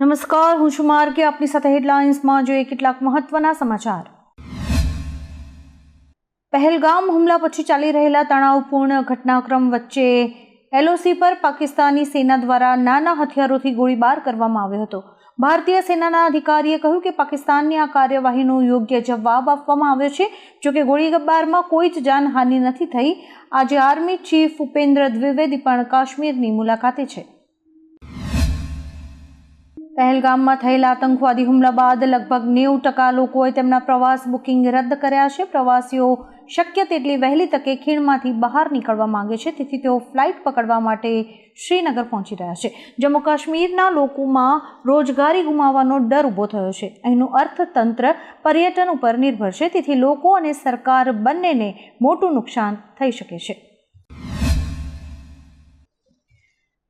નમસ્કાર, હું છું માર્ગે. આપની સાથે હેડલાઇન્સમાં જોઈએ કેટલાક મહત્વના સમાચાર. પહેલગામ હુમલા પછી ચાલી રહેલા તણાવપૂર્ણ ઘટનાક્રમ વચ્ચે LOC પર પાકિસ્તાની સેના દ્વારા નાના હથિયારોથી ગોળીબાર કરવામાં આવ્યો હતો. ભારતીય સેનાના અધિકારીએ કહ્યું કે પાકિસ્તાનની આ કાર્યવાહીનો યોગ્ય જવાબ આપવામાં આવ્યો છે. જોકે ગોળીબારમાં કોઈ જ જાનહાનિ નથી થઈ. આજે આર્મી ચીફ ઉપેન્દ્ર દ્વિવેદી પણ કાશ્મીરની મુલાકાતે છે. પહેલગામમાં થયેલા આતંકવાદી હુમલા બાદ લગભગ 90% લોકોએ તેમના પ્રવાસ બુકિંગ રદ કર્યા છે. પ્રવાસીઓ શક્ય તેટલી વહેલી તકે ખીણમાંથી બહાર નીકળવા માંગે છે, તેથી તેઓ ફ્લાઇટ પકડવા માટે શ્રીનગર પહોંચી રહ્યા છે. જમ્મુ કાશ્મીરના લોકોમાં રોજગારી ગુમાવવાનો ડર ઊભો થયો છે. અહીંનું અર્થતંત્ર પર્યટન ઉપર નિર્ભર છે, તેથી લોકો અને સરકાર બંનેને મોટું નુકસાન થઈ શકે છે.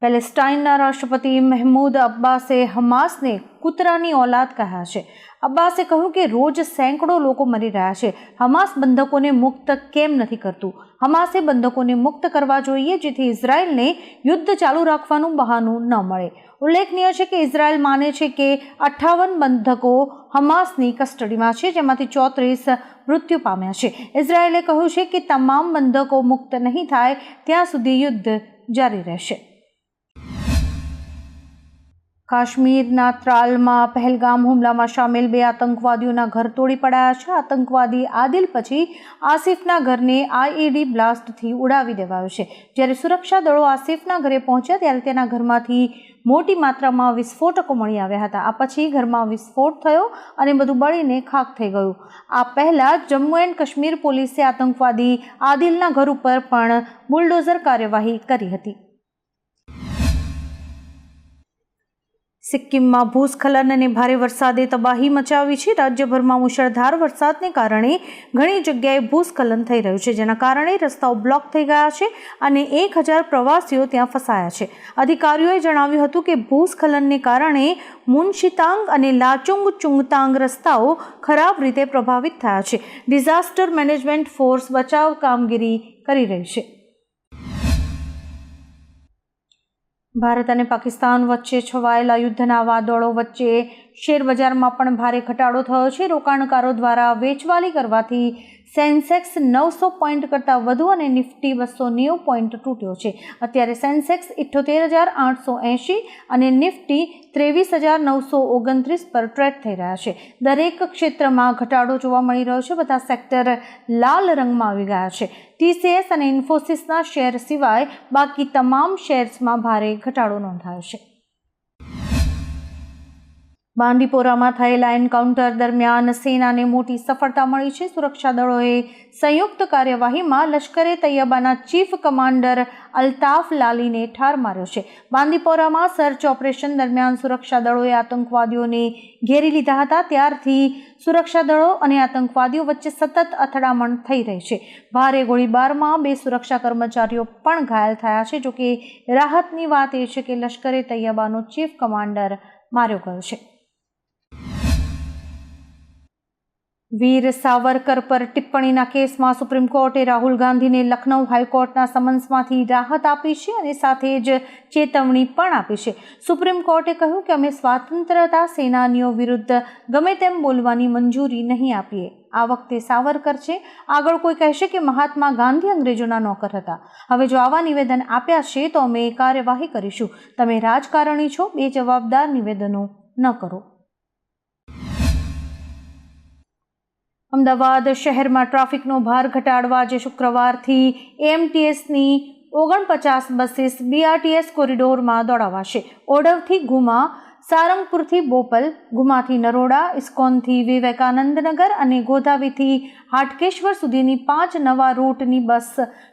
પેલેસ્ટાઇનના રાષ્ટ્રપતિ મહેમૂદ અબ્બાસે હમાસને કૂતરાની ઓલાદ કહ્યા છે. અબ્બાસે કહ્યું કે રોજ સેંકડો લોકો મરી રહ્યા છે. હમાસ બંધકોને મુક્ત કેમ નથી કરતું? હમાસે બંધકોને મુક્ત કરવા જોઈએ, જેથી ઇઝરાયલને યુદ્ધ ચાલુ રાખવાનું બહાનું ન મળે. ઉલ્લેખનીય છે કે ઇઝરાયલ માને છે કે 58 બંધકો હમાસની કસ્ટડીમાં છે, જેમાંથી 34 મૃત્યુ પામ્યા છે. ઇઝરાયલે કહ્યું છે કે તમામ બંધકો મુક્ત નહીં થાય ત્યાં સુધી યુદ્ધ જારી રહેશે. કાશ્મીરના ત્રાલમાં પહેલગામ હુમલામાં સામેલ 2 આતંકવાદીઓના ઘર તોડી પડાયા છે. આતંકવાદી આદિલ પછી આસિફના ઘરને IED બ્લાસ્ટથી ઉડાવી દેવાયો છે. જ્યારે સુરક્ષા દળો આસિફના ઘરે પહોંચ્યા ત્યારે તેના ઘરમાંથી મોટી માત્રામાં વિસ્ફોટકો મળી આવ્યા હતા. આ પછી ઘરમાં વિસ્ફોટ થયો અને બધું બળીને ખાખ થઈ ગયું. આ પહેલા જમ્મુ એન્ડ કાશ્મીર પોલીસે આતંકવાદી આદિલના ઘર ઉપર પણ બુલડોઝર કાર્યવાહી કરી હતી. સિક્કિમમાં ભૂસ્ખલન અને ભારે વરસાદે તબાહી મચાવી છે. રાજ્યભરમાં મુશળધાર વરસાદને કારણે ઘણી જગ્યાએ ભૂસ્ખલન થઈ રહ્યું છે, જેના કારણે રસ્તાઓ બ્લોક થઈ ગયા છે અને 1000 પ્રવાસીઓ ત્યાં ફસાયા છે. અધિકારીઓએ જણાવ્યું હતું કે ભૂસ્ખલનને કારણે મુનશીતાંગ અને લાચુંગ ચુંગતાંગ રસ્તાઓ ખરાબ રીતે પ્રભાવિત થયા છે. ડિઝાસ્ટર મેનેજમેન્ટ ફોર્સ બચાવ કામગીરી કરી રહી છે. ભારત અને પાકિસ્તાન વચ્ચે છવાયેલા યુદ્ધના વાદળો વચ્ચે શેરબજારમાં પણ ભારે ઘટાડો થયો છે. રોકાણકારો દ્વારા વેચવાલી કરવાથી સેન્સેક્સ 900 પોઈન્ટ કરતાં વધુ અને નિફ્ટી 290 પોઈન્ટ તૂટ્યો છે. અત્યારે સેન્સેક્સ 78,880 અને નિફ્ટી 23,929 પર ટ્રેડ થઈ રહ્યા છે. દરેક ક્ષેત્રમાં ઘટાડો જોવા મળી રહ્યો છે. બધા સેક્ટર લાલ રંગમાં આવી ગયા છે. TCS અને ઇન્ફોસિસના શેર સિવાય બાકી તમામ શેર્સમાં ભારે ઘટાડો નોંધાયો છે. બાંદીપોરામાં થયેલા એન્કાઉન્ટર દરમિયાન સેનાને મોટી સફળતા મળી છે. સુરક્ષા દળોએ સંયુક્ત કાર્યવાહીમાં લશ્કરે તૈયબાના ચીફ કમાન્ડર અલ્તાફ લાલીને ઠાર માર્યો છે. બાંદીપોરામાં સર્ચ ઓપરેશન દરમિયાન સુરક્ષા દળોએ આતંકવાદીઓને ઘેરી લીધા હતા. ત્યારથી સુરક્ષા દળો અને આતંકવાદીઓ વચ્ચે સતત અથડામણ થઈ રહી છે. ભારે ગોળીબારમાં 2 સુરક્ષા કર્મચારીઓ પણ ઘાયલ થયા છે. જોકે રાહતની વાત એ છે કે લશ્કરે તૈયબાનો ચીફ કમાન્ડર માર્યો ગયો છે. વીર સાવરકર પર ટિપ્પણીના કેસમાં સુપ્રીમ કોર્ટે રાહુલ ગાંધીને લખનઉ હાઈકોર્ટના સમન્સમાંથી રાહત આપી છે અને સાથે જ ચેતવણી પણ આપી છે. સુપ્રીમ કોર્ટે કહ્યું કે અમે સ્વાતંત્ર્યતા સેનાનીઓ વિરુદ્ધ ગમે તેમ બોલવાની મંજૂરી નહીં આપીએ. આ વખતે સાવરકર છે, આગળ કોઈ કહેશે કે મહાત્મા ગાંધી અંગ્રેજોના નોકર હતા. હવે જો આવા નિવેદન આપ્યા છે તો અમે કાર્યવાહી કરીશું. તમે રાજકારણી છો, બેજવાબદાર નિવેદનો ન કરો. અમદાવાદ શહેરમાં ટ્રાફિકનો ભાર ઘટાડવા આજે શુક્રવારથી AMTSની 49 બસીસ BRTS કોરિડોરમાં દોડાવાશે. ઓડવથી ઘુમા, સારંગપુરથી બોપલ, ઘુમાથી નરોડા, ઇસ્કોનથી વિવેકાનંદનગર અને ગોધાવીથી હાટકેશ્વર સુધીની 5 નવા રૂટની બસ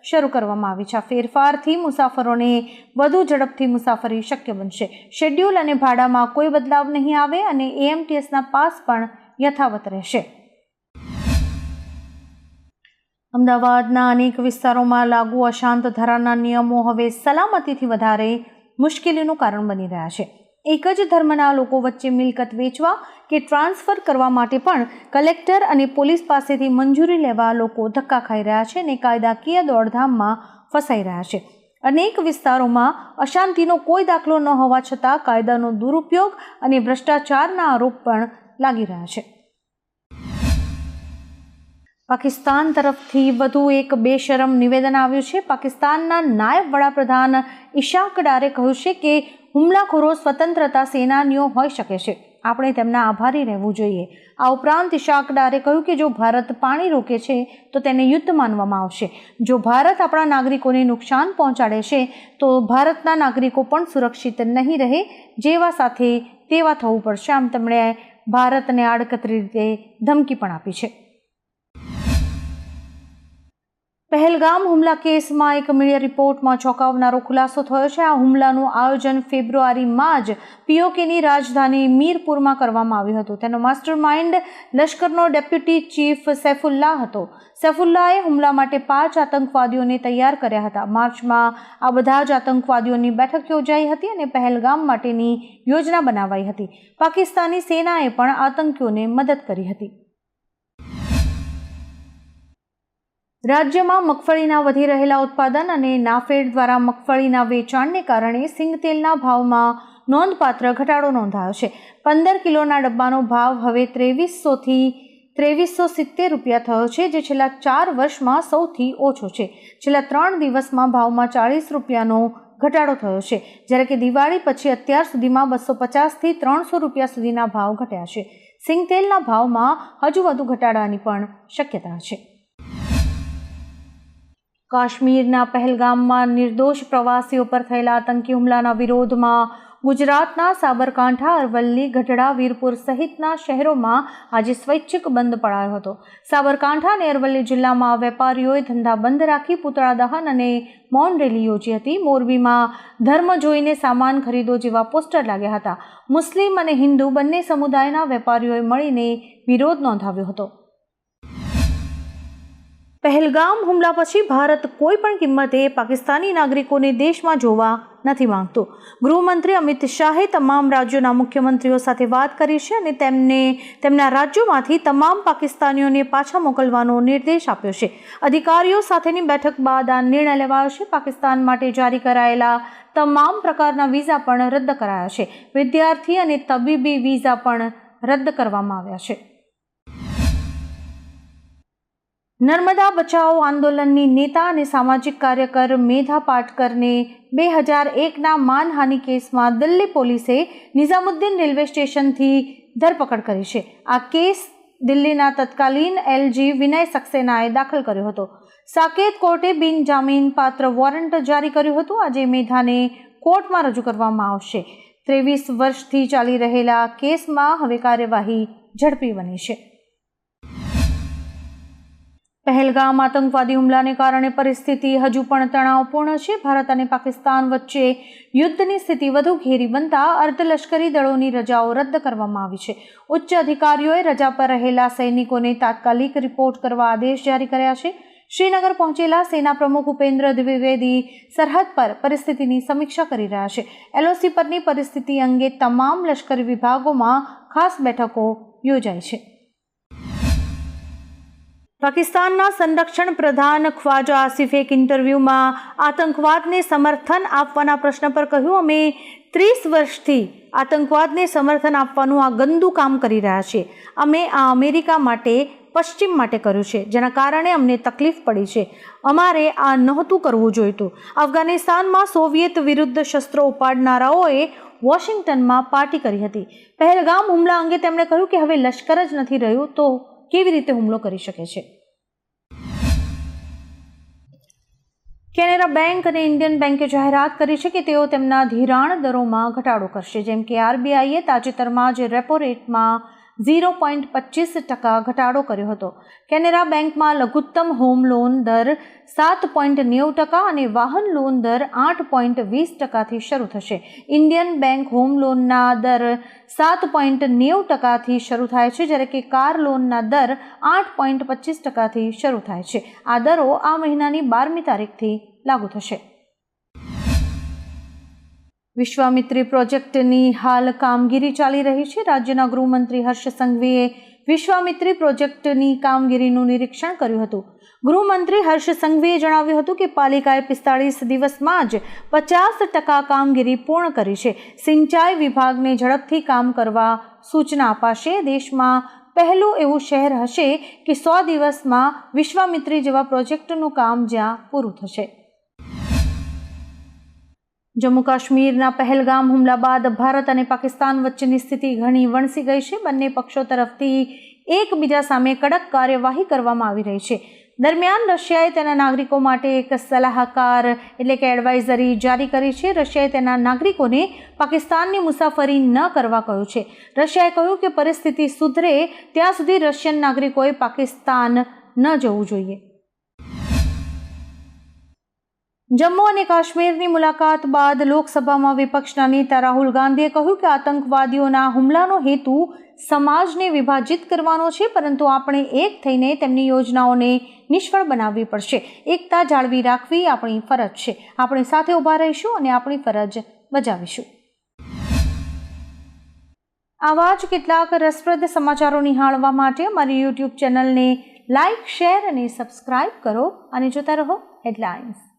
શરૂ કરવામાં આવી છે. આ ફેરફારથી મુસાફરોને વધુ ઝડપથી મુસાફરી શક્ય બનશે. શેડ્યુલ અને ભાડામાં કોઈ બદલાવ નહીં આવે અને AMTSના પાસ પણ યથાવત રહેશે. અમદાવાદના અનેક વિસ્તારોમાં લાગુ અશાંત ધારાના નિયમો હવે સલામતીથી વધારે મુશ્કેલીનું કારણ બની રહ્યા છે. એક જ ધર્મના લોકો વચ્ચે મિલકત વેચવા કે ટ્રાન્સફર કરવા માટે પણ કલેક્ટર અને પોલીસ પાસેથી મંજૂરી લેવા લોકો ધક્કા ખાઈ રહ્યા છે અને કાયદાકીય દોડધામમાં ફસાઈ રહ્યા છે. અનેક વિસ્તારોમાં અશાંતિનો કોઈ દાખલો ન હોવા છતાં કાયદાનો દુરુપયોગ અને ભ્રષ્ટાચારના આરોપ પણ લાગી રહ્યા છે. પાકિસ્તાન તરફથી વધુ એક બેશરમ નિવેદન આવ્યું છે. પાકિસ્તાનના નાયબ વડાપ્રધાન ઇશાક ડારે કહ્યું છે કે હુમલાખોરો સ્વતંત્રતા સેનાનીઓ હોઈ શકે છે. આપણે તેમના આભારી રહેવું જોઈએ. આ ઉપરાંત ઇશાક ડારે કહ્યું કે જો ભારત પાણી રોકે છે તો તેને યુદ્ધ માનવામાં આવશે. જો ભારત આપણા નાગરિકોને નુકસાન પહોંચાડે છે તો ભારતના નાગરિકો પણ સુરક્ષિત નહીં રહે. જેવા સાથે તેવા થવું પડશે. આમ તેમણે ભારતને આડકતરી રીતે ધમકી પણ આપી છે. પહેલગામ હુમલા કેસમાં એક મીડિયા રિપોર્ટમાં ચોંકાવનારો ખુલાસો થયો છે. આ હુમલાનું આયોજન ફેબ્રુઆરીમાં જ પીઓકેની રાજધાની મીરપુરમાં કરવામાં આવ્યું હતું. તેનો master mind લશ્કરનો deputy chief Saifullah હતો. સૈફુલ્લાહે હુમલા માટે 5 આતંકવાદીઓને તૈયાર કર્યા હતા. માર્ચમાં આ બધા જ આતંકવાદીઓની બેઠક યોજાઈ હતી અને પહેલગામ માટેની યોજના બનાવાઈ હતી. પાકિસ્તાની સેનાએ પણ આતંકીઓને મદદ કરી હતી. રાજ્યમાં મગફળીના વધી રહેલા ઉત્પાદન અને નાફેડ દ્વારા મગફળીના વેચાણને કારણે સિંગતેલના ભાવમાં નોંધપાત્ર ઘટાડો નોંધાયો છે. 15 કિલોના ડબ્બાનો ભાવ હવે 2300 થી 2370 રૂપિયા થયો છે, જે છેલ્લા 4 વર્ષમાં સૌથી ઓછો છે. છેલ્લા 3 દિવસમાં ભાવમાં 40 રૂપિયાનો ઘટાડો થયો છે, જ્યારે કે દિવાળી પછી અત્યાર સુધીમાં 250 થી 300 રૂપિયા સુધીના ભાવ ઘટ્યા છે. સિંગતેલના ભાવમાં હજુ વધુ ઘટાડાની પણ શક્યતા છે. કાશ્મીરના પહેલગામમાં નિર્દોષ પ્રવાસીઓ પર થયેલા આતંકી હુમલાના વિરોધમાં ગુજરાતના સાબરકાંઠા, અરવલ્લી, ગઢડા, વીરપુર સહિતના શહેરોમાં આજે સ્વૈચ્છિક બંધ પડાયો હતો. સાબરકાંઠા અને અરવલ્લી જિલ્લામાં વેપારીઓએ ધંધા બંધ રાખી પૂતળા દહન અને મૌન રેલી યોજી હતી. મોરબીમાં ધર્મ જોઈને સામાન ખરીદો જેવા પોસ્ટર લાગ્યા હતા. મુસ્લિમ અને હિન્દુ બંને સમુદાયના વેપારીઓએ મળીને વિરોધ નોંધાવ્યો હતો. પહેલગામ હુમલા પછી ભારત કોઈ પણ કિંમતે પાકિસ્તાની નાગરિકોને દેશમાં જોવા નથી માંગતું. ગૃહમંત્રી અમિત શાહે તમામ રાજ્યોના મુખ્યમંત્રીઓ સાથે વાત કરી છે અને તેમને તેમના રાજ્યોમાંથી તમામ પાકિસ્તાનીઓને પાછા મોકલવાનો નિર્દેશ આપ્યો છે. અધિકારીઓ સાથેની બેઠક બાદ આ નિર્ણય લેવાયો છે. પાકિસ્તાન માટે જારી કરાયેલા તમામ પ્રકારના વિઝા પણ રદ કરાયા છે. વિદ્યાર્થી અને તબીબી વિઝા પણ રદ કરવામાં આવ્યા છે. નર્મદા બચાવો આંદોલનની નેતા અને સામાજિક કાર્યકર મેધા પાટકરને 2001ના માનહાનિ કેસમાં દિલ્હી પોલીસે નિઝામુદ્દીન રેલવે સ્ટેશનથી ધરપકડ કરી છે. આ કેસ દિલ્હીના તત્કાલીન એલજી વિનય સક્સેનાએ દાખલ કર્યો હતો. સાકેત કોર્ટે બિનજામીન પાત્ર વોરંટ જારી કર્યું હતું. આજે મેધાને કોર્ટમાં રજૂ કરવામાં આવશે. 23 વર્ષથી ચાલી રહેલા કેસમાં હવે કાર્યવાહી ઝડપી બની છે. પહેલગામ આતંકવાદી હુમલાને કારણે પરિસ્થિતિ હજુ પણ તણાવપૂર્ણ છે. ભારત અને પાકિસ્તાન વચ્ચે યુદ્ધની સ્થિતિ વધુ ઘેરી બનતા અર્ધલશ્કરી દળોની રજાઓ રદ કરવામાં આવી છે. ઉચ્ચ અધિકારીઓએ રજા પર રહેલા સૈનિકોને તાત્કાલિક રિપોર્ટ કરવા આદેશ જારી કર્યા છે. શ્રીનગર પહોંચેલા સેના પ્રમુખ ઉપેન્દ્ર દ્વિવેદી સરહદ પર પરિસ્થિતિની સમીક્ષા કરી રહ્યા છે. એલઓસી પરની પરિસ્થિતિ અંગે તમામ લશ્કરી વિભાગોમાં ખાસ બેઠકો યોજાઈ છે. પાકિસ્તાનના સંરક્ષણ પ્રધાન ખ્વાજા આસિફે એક ઇન્ટરવ્યૂમાં આતંકવાદને સમર્થન આપવાના પ્રશ્ન પર કહ્યું, અમે 30 વર્ષથી આતંકવાદને સમર્થન આપવાનું આ ગંદુ કામ કરી રહ્યા છીએ. અમે આ અમેરિકા માટે, પશ્ચિમ માટે કર્યું છે, જેના કારણે અમને તકલીફ પડી છે. અમારે આ નહોતું કરવું જોઈતું. અફઘાનિસ્તાનમાં સોવિયત વિરુદ્ધ શસ્ત્રો ઉપાડનારાઓએ વોશિંગ્ટનમાં પાર્ટી કરી હતી. પહેલગામ હુમલા અંગે તેમણે કહ્યું કે હવે લશ્કર જ નથી રહ્યું તો કેવી રીતે હુમલો કરી શકે છે. કેનેરા બેંક અને ઇન્ડિયન બેંકે જાહેરાત કરી છે કે તેઓ તેમના ધિરાણ દરોમાં ઘટાડો કરશે. જેમ કે આરબીઆઈએ તાજેતરમાં જ રેપો રેટમાં 0.25% ઘટાડો કર્યો હતો. કેનેરા બેંકમાં લઘુત્તમ હોમ લોન દર 7.90% અને વાહન લોન દર 8.20%થી શરૂ થશે. ઇન્ડિયન બેંક હોમ લોનના દર 7.90%થી શરૂ થાય છે, જ્યારે કે કાર લોનના દર 8.25%થી શરૂ થાય છે. આ દરો આ મહિનાની 12મી તારીખથી લાગુ થશે. વિશ્વામિત્રી પ્રોજેક્ટની હાલ કામગીરી ચાલી રહી છે. રાજ્યના ગૃહમંત્રી હર્ષ સંઘવીએ વિશ્વામિત્રી પ્રોજેક્ટની કામગીરીનું નિરીક્ષણ કર્યું હતું. ગૃહમંત્રી હર્ષ સંઘવીએ જણાવ્યું હતું કે પાલિકાએ 45 દિવસમાં જ 50% કામગીરી પૂર્ણ કરી છે. સિંચાઈ વિભાગને ઝડપથી કામ કરવા સૂચના અપાશે. દેશમાં પહેલું એવું શહેર હશે કે 100 દિવસમાં વિશ્વામિત્રી જેવા પ્રોજેક્ટનું કામ જ્યાં પૂરું થશે. જમ્મુ કાશ્મીરના પહેલગામ હુમલા બાદ ભારત અને પાકિસ્તાન વચ્ચેની સ્થિતિ ઘણી વણસી ગઈ છે. બંને પક્ષો તરફથી એકબીજા સામે કડક કાર્યવાહી કરવામાં આવી રહી છે. દરમિયાન રશિયાએ તેના નાગરિકો માટે એક સલાહકાર એટલે કે એડવાઇઝરી જારી કરી છે. રશિયાએ તેના નાગરિકોને પાકિસ્તાનની મુસાફરી ન કરવા કહ્યું છે. રશિયાએ કહ્યું કે પરિસ્થિતિ સુધરે ત્યાં સુધી રશિયન નાગરિકોએ પાકિસ્તાન ન જવું જોઈએ. જમ્મુ અને કાશ્મીરની મુલાકાત બાદ લોકસભામાં વિપક્ષના નેતા રાહુલ ગાંધીએ કહ્યું કે આતંકવાદીઓના હુમલાનો હેતુ સમાજને વિભાજિત કરવાનો છે, પરંતુ આપણે એક થઈને તેમની યોજનાઓને નિષ્ફળ બનાવવી પડશે. એકતા જાળવી રાખવી આપણી ફરજ છે. આપણે સાથે ઊભા રહીશું અને આપણી ફરજ બજાવીશું. આવા જ કેટલાક રસપ્રદ સમાચારો નિહાળવા માટે અમારી YouTube ચેનલને લાઇક, શેર અને સબસ્ક્રાઇબ કરો અને જોતા રહો હેડલાઇન્સ.